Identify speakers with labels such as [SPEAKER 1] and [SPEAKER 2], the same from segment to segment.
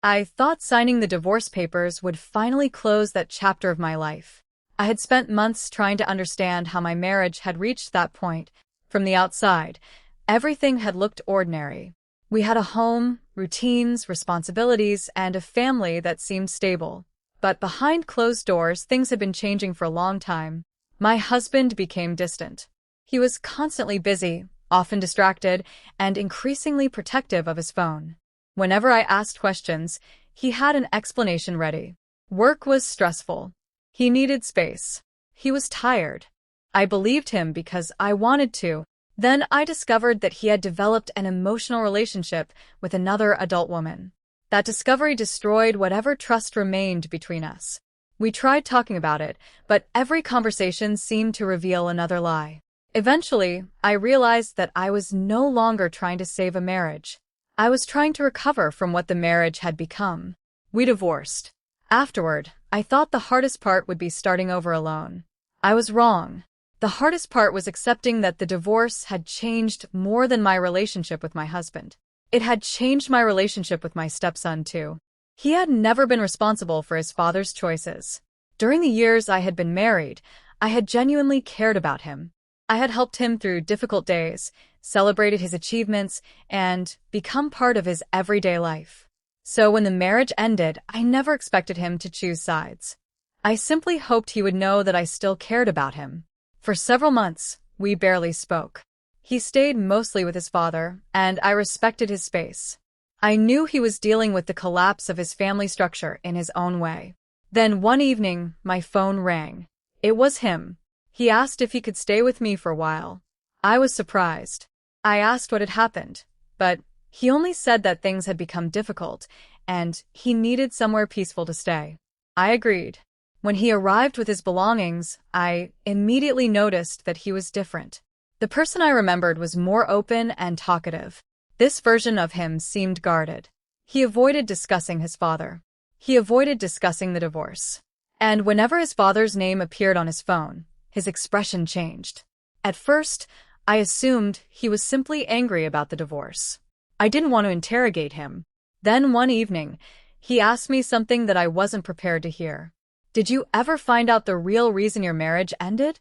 [SPEAKER 1] I thought signing the divorce papers would finally close that chapter of my life. I had spent months trying to understand how my marriage had reached that point. From the outside, everything had looked ordinary. We had a home, routines, responsibilities, and a family that seemed stable. But behind closed doors, things had been changing for a long time. My husband became distant. He was constantly busy, often distracted, and increasingly protective of his phone. Whenever I asked questions, he had an explanation ready. Work was stressful. He needed space. He was tired. I believed him because I wanted to. Then I discovered that he had developed an emotional relationship with another adult woman. That discovery destroyed whatever trust remained between us. We tried talking about it, but every conversation seemed to reveal another lie. Eventually, I realized that I was no longer trying to save a marriage. I was trying to recover from what the marriage had become. We divorced. Afterward, I thought the hardest part would be starting over alone. I was wrong. The hardest part was accepting that the divorce had changed more than my relationship with my husband. It had changed my relationship with my stepson, too. He had never been responsible for his father's choices. During the years I had been married, I had genuinely cared about him. I had helped him through difficult days, celebrated his achievements, and become part of his everyday life. So when the marriage ended, I never expected him to choose sides. I simply hoped he would know that I still cared about him. For several months, we barely spoke. He stayed mostly with his father, and I respected his space. I knew he was dealing with the collapse of his family structure in his own way. Then one evening, my phone rang. It was him. He asked if he could stay with me for a while. I was surprised. I asked what had happened, but he only said that things had become difficult, and he needed somewhere peaceful to stay. I agreed. When he arrived with his belongings, I immediately noticed that he was different. The person I remembered was more open and talkative. This version of him seemed guarded. He avoided discussing his father. He avoided discussing the divorce. And whenever his father's name appeared on his phone, his expression changed. At first, I assumed he was simply angry about the divorce. I didn't want to interrogate him. Then one evening, he asked me something that I wasn't prepared to hear. "Did you ever find out the real reason your marriage ended?"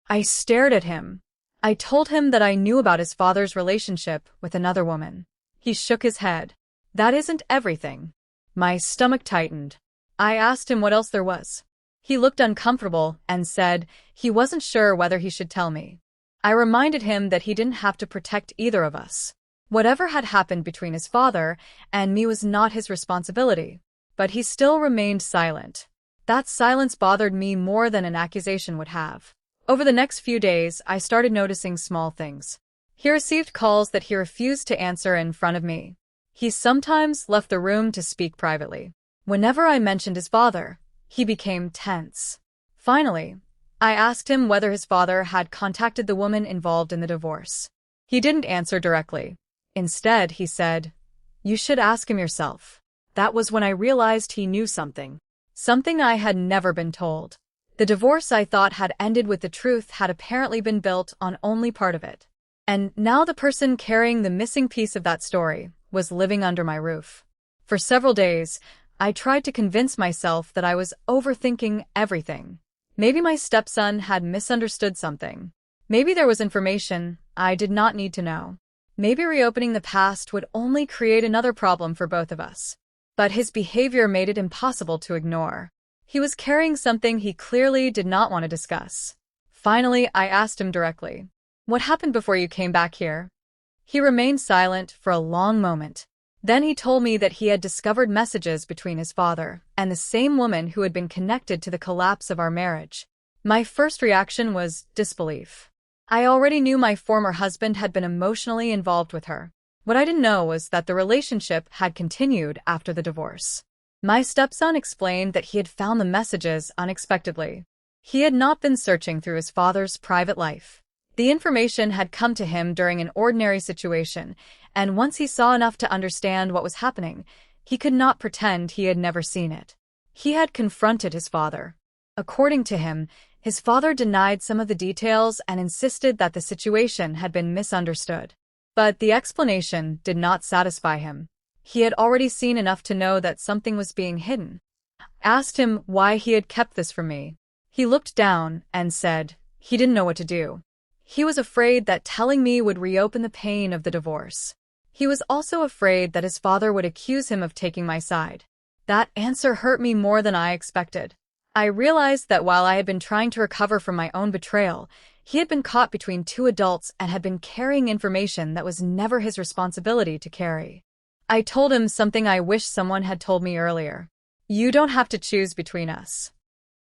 [SPEAKER 1] I stared at him. I told him that I knew about his father's relationship with another woman. He shook his head. "That isn't everything." My stomach tightened. I asked him what else there was. He looked uncomfortable and said he wasn't sure whether he should tell me. I reminded him that he didn't have to protect either of us. Whatever had happened between his father and me was not his responsibility. But he still remained silent. That silence bothered me more than an accusation would have. Over the next few days, I started noticing small things. He received calls that he refused to answer in front of me. He sometimes left the room to speak privately. Whenever I mentioned his father, he became tense. Finally, I asked him whether his father had contacted the woman involved in the divorce. He didn't answer directly. Instead, he said, "You should ask him yourself." That was when I realized he knew something. Something I had never been told. The divorce I thought had ended with the truth had apparently been built on only part of it. And now the person carrying the missing piece of that story was living under my roof. For several days, I tried to convince myself that I was overthinking everything. Maybe my stepson had misunderstood something. Maybe there was information I did not need to know. Maybe reopening the past would only create another problem for both of us. But his behavior made it impossible to ignore. He was carrying something he clearly did not want to discuss. Finally, I asked him directly, "What happened before you came back here?" He remained silent for a long moment. Then he told me that he had discovered messages between his father and the same woman who had been connected to the collapse of our marriage. My first reaction was disbelief. I already knew my former husband had been emotionally involved with her. What I didn't know was that the relationship had continued after the divorce. My stepson explained that he had found the messages unexpectedly. He had not been searching through his father's private life. The information had come to him during an ordinary situation, and once he saw enough to understand what was happening, he could not pretend he had never seen it. He had confronted his father. According to him, his father denied some of the details and insisted that the situation had been misunderstood. But the explanation did not satisfy him. He had already seen enough to know that something was being hidden. I asked him why he had kept this from me. He looked down and said he didn't know what to do. He was afraid that telling me would reopen the pain of the divorce. He was also afraid that his father would accuse him of taking my side. That answer hurt me more than I expected. I realized that while I had been trying to recover from my own betrayal, he had been caught between two adults and had been carrying information that was never his responsibility to carry. I told him something I wish someone had told me earlier. You don't have to choose between us.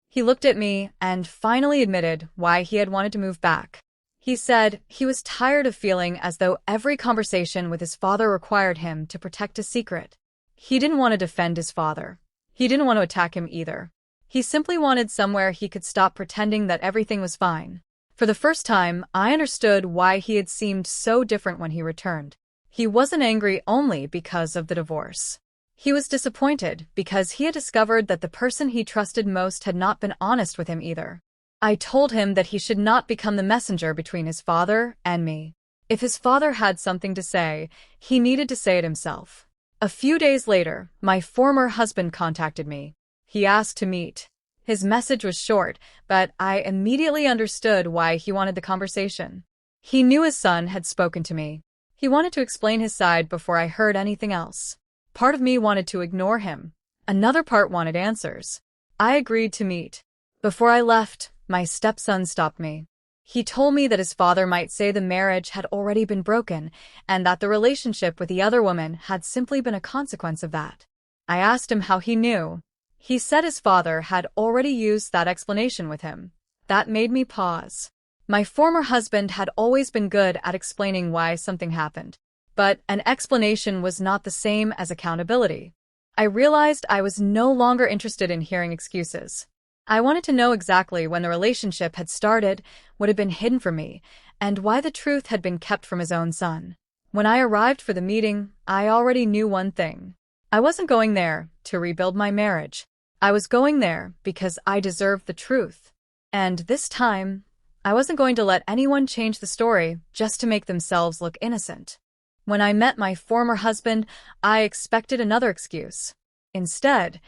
[SPEAKER 1] He looked at me and finally admitted why he had wanted to move back. He said he was tired of feeling as though every conversation with his father required him to protect a secret. He didn't want to defend his father. He didn't want to attack him either. He simply wanted somewhere he could stop pretending that everything was fine. For the first time, I understood why he had seemed so different when he returned. He wasn't angry only because of the divorce. He was disappointed because he had discovered that the person he trusted most had not been honest with him either. I told him that he should not become the messenger between his father and me. If his father had something to say, he needed to say it himself. A few days later, my former husband contacted me. He asked to meet. His message was short, but I immediately understood why he wanted the conversation. He knew his son had spoken to me. He wanted to explain his side before I heard anything else. Part of me wanted to ignore him. Another part wanted answers. I agreed to meet. Before I left, my stepson stopped me. He told me that his father might say the marriage had already been broken and that the relationship with the other woman had simply been a consequence of that. I asked him how he knew. He said his father had already used that explanation with him. That made me pause. My former husband had always been good at explaining why something happened, but an explanation was not the same as accountability. I realized I was no longer interested in hearing excuses. I wanted to know exactly when the relationship had started, what had been hidden from me, and why the truth had been kept from his own son. When I arrived for the meeting, I already knew one thing. I wasn't going there to rebuild my marriage. I was going there because I deserved the truth. And this time, I wasn't going to let anyone change the story just to make themselves look innocent. When I met my former husband, I expected another excuse. Instead,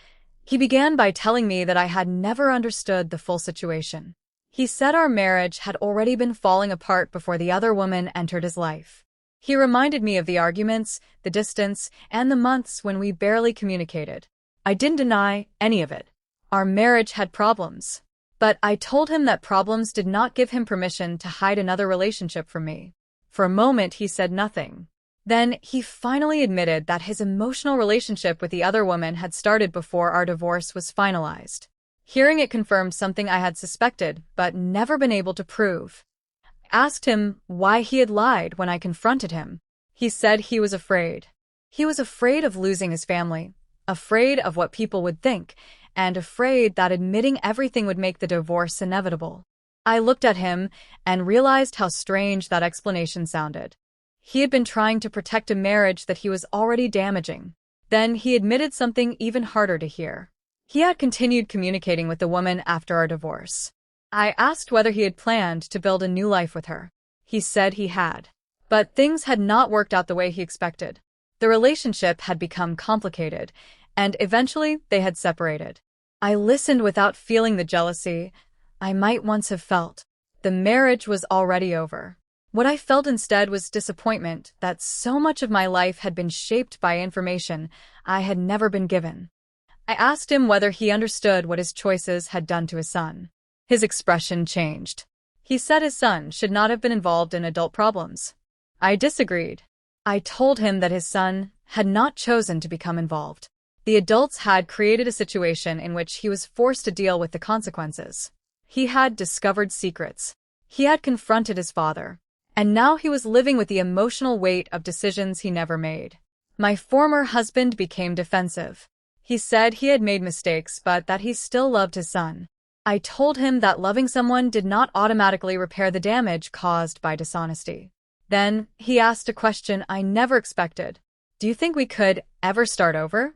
[SPEAKER 1] he began by telling me that I had never understood the full situation. He said our marriage had already been falling apart before the other woman entered his life. He reminded me of the arguments, the distance, and the months when we barely communicated. I didn't deny any of it. Our marriage had problems. But I told him that problems did not give him permission to hide another relationship from me. For a moment, he said nothing. Then he finally admitted that his emotional relationship with the other woman had started before our divorce was finalized. Hearing it confirmed something I had suspected but never been able to prove. I asked him why he had lied when I confronted him. He said he was afraid. He was afraid of losing his family, afraid of what people would think, and afraid that admitting everything would make the divorce inevitable. I looked at him and realized how strange that explanation sounded. He had been trying to protect a marriage that he was already damaging. Then he admitted something even harder to hear. He had continued communicating with the woman after our divorce. I asked whether he had planned to build a new life with her. He said he had. But things had not worked out the way he expected. The relationship had become complicated, and eventually they had separated. I listened without feeling the jealousy I might once have felt. The marriage was already over. What I felt instead was disappointment that so much of my life had been shaped by information I had never been given. I asked him whether he understood what his choices had done to his son. His expression changed. He said his son should not have been involved in adult problems. I disagreed. I told him that his son had not chosen to become involved. The adults had created a situation in which he was forced to deal with the consequences. He had discovered secrets. He had confronted his father. And now he was living with the emotional weight of decisions he never made. My former husband became defensive. He said he had made mistakes but that he still loved his son. I told him that loving someone did not automatically repair the damage caused by dishonesty. Then he asked a question I never expected. Do you think we could ever start over?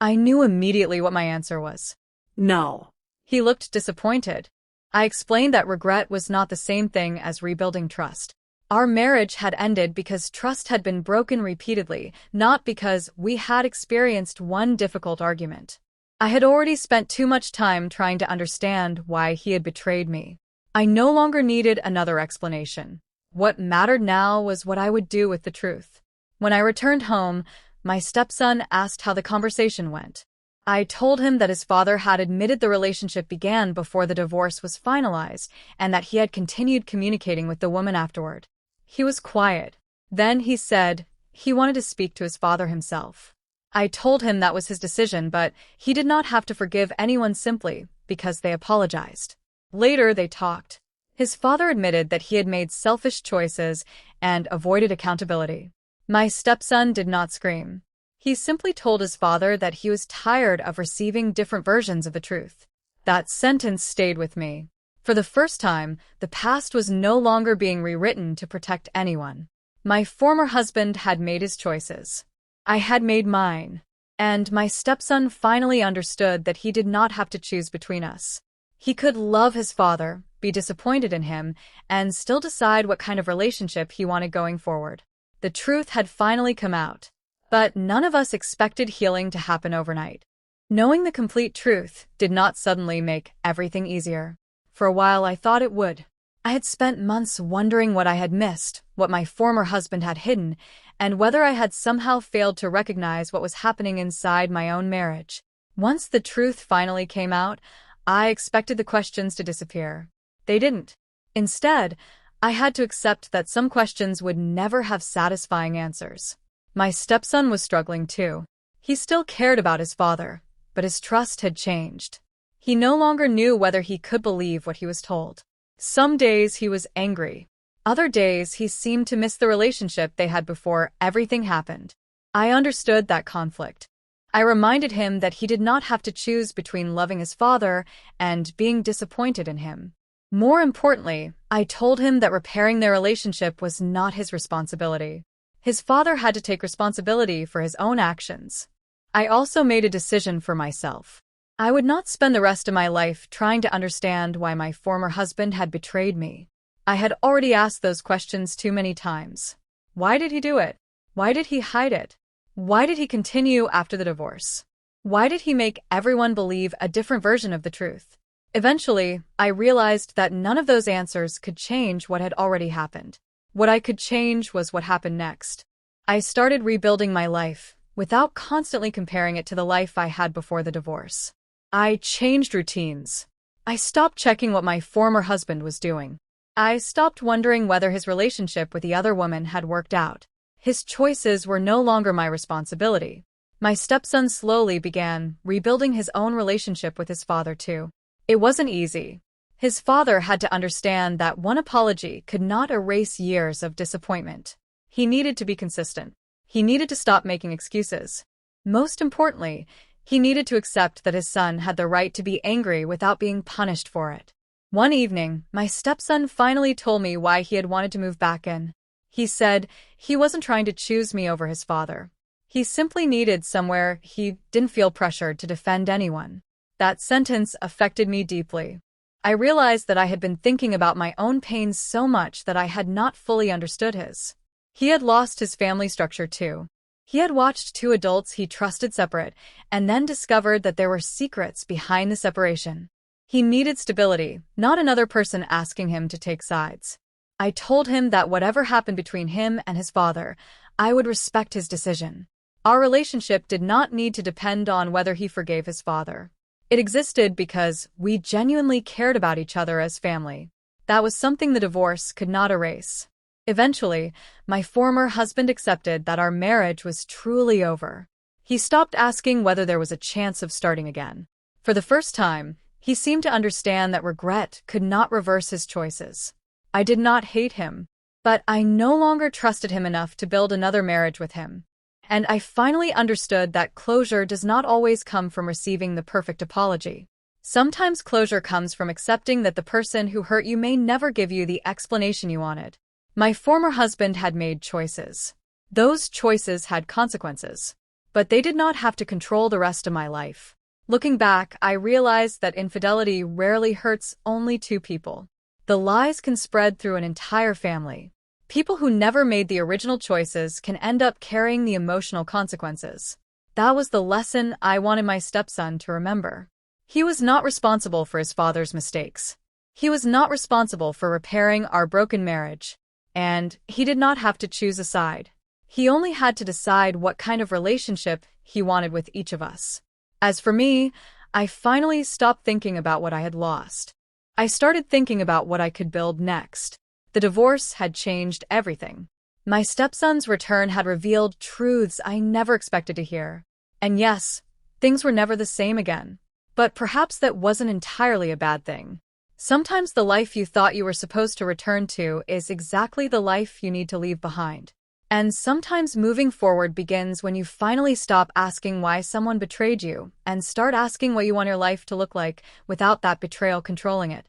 [SPEAKER 1] I knew immediately what my answer was.
[SPEAKER 2] No.
[SPEAKER 1] He looked disappointed. I explained that regret was not the same thing as rebuilding trust. Our marriage had ended because trust had been broken repeatedly, not because we had experienced one difficult argument. I had already spent too much time trying to understand why he had betrayed me. I no longer needed another explanation. What mattered now was what I would do with the truth. When I returned home, my stepson asked how the conversation went. I told him that his father had admitted the relationship began before the divorce was finalized and that he had continued communicating with the woman afterward. He was quiet. Then he said he wanted to speak to his father himself. I told him that was his decision, but he did not have to forgive anyone simply because they apologized. Later, they talked. His father admitted that he had made selfish choices and avoided accountability. My stepson did not scream. He simply told his father that he was tired of receiving different versions of the truth. That sentence stayed with me. For the first time, the past was no longer being rewritten to protect anyone. My former husband had made his choices. I had made mine. And my stepson finally understood that he did not have to choose between us. He could love his father, be disappointed in him, and still decide what kind of relationship he wanted going forward. The truth had finally come out. But none of us expected healing to happen overnight. Knowing the complete truth did not suddenly make everything easier. For a while, I thought it would. I had spent months wondering what I had missed, what my former husband had hidden, and whether I had somehow failed to recognize what was happening inside my own marriage. Once the truth finally came out, I expected the questions to disappear. They didn't. Instead, I had to accept that some questions would never have satisfying answers. My stepson was struggling too. He still cared about his father, but his trust had changed. He no longer knew whether he could believe what he was told. Some days he was angry. Other days he seemed to miss the relationship they had before everything happened. I understood that conflict. I reminded him that he did not have to choose between loving his father and being disappointed in him. More importantly, I told him that repairing their relationship was not his responsibility. His father had to take responsibility for his own actions. I also made a decision for myself. I would not spend the rest of my life trying to understand why my former husband had betrayed me. I had already asked those questions too many times. Why did he do it? Why did he hide it? Why did he continue after the divorce? Why did he make everyone believe a different version of the truth? Eventually, I realized that none of those answers could change what had already happened. What I could change was what happened next. I started rebuilding my life, without constantly comparing it to the life I had before the divorce. I changed routines. I stopped checking what my former husband was doing. I stopped wondering whether his relationship with the other woman had worked out. His choices were no longer my responsibility. My stepson slowly began rebuilding his own relationship with his father too. It wasn't easy. His father had to understand that one apology could not erase years of disappointment. He needed to be consistent. He needed to stop making excuses. Most importantly, he needed to accept that his son had the right to be angry without being punished for it. One evening, my stepson finally told me why he had wanted to move back in. He said he wasn't trying to choose me over his father. He simply needed somewhere he didn't feel pressured to defend anyone. That sentence affected me deeply. I realized that I had been thinking about my own pains so much that I had not fully understood his. He had lost his family structure too. He had watched two adults he trusted separate, and then discovered that there were secrets behind the separation. He needed stability, not another person asking him to take sides. I told him that whatever happened between him and his father, I would respect his decision. Our relationship did not need to depend on whether he forgave his father. It existed because we genuinely cared about each other as family. That was something the divorce could not erase. Eventually, my former husband accepted that our marriage was truly over. He stopped asking whether there was a chance of starting again. For the first time, he seemed to understand that regret could not reverse his choices. I did not hate him, but I no longer trusted him enough to build another marriage with him. And I finally understood that closure does not always come from receiving the perfect apology. Sometimes closure comes from accepting that the person who hurt you may never give you the explanation you wanted. My former husband had made choices. Those choices had consequences. But they did not have to control the rest of my life. Looking back, I realized that infidelity rarely hurts only two people. The lies can spread through an entire family. People who never made the original choices can end up carrying the emotional consequences. That was the lesson I wanted my stepson to remember. He was not responsible for his father's mistakes. He was not responsible for repairing our broken marriage. And he did not have to choose a side. He only had to decide what kind of relationship he wanted with each of us. As for me, I finally stopped thinking about what I had lost. I started thinking about what I could build next. The divorce had changed everything. My stepson's return had revealed truths I never expected to hear. And yes, things were never the same again. But perhaps that wasn't entirely a bad thing. Sometimes the life you thought you were supposed to return to is exactly the life you need to leave behind. And sometimes moving forward begins when you finally stop asking why someone betrayed you and start asking what you want your life to look like without that betrayal controlling it.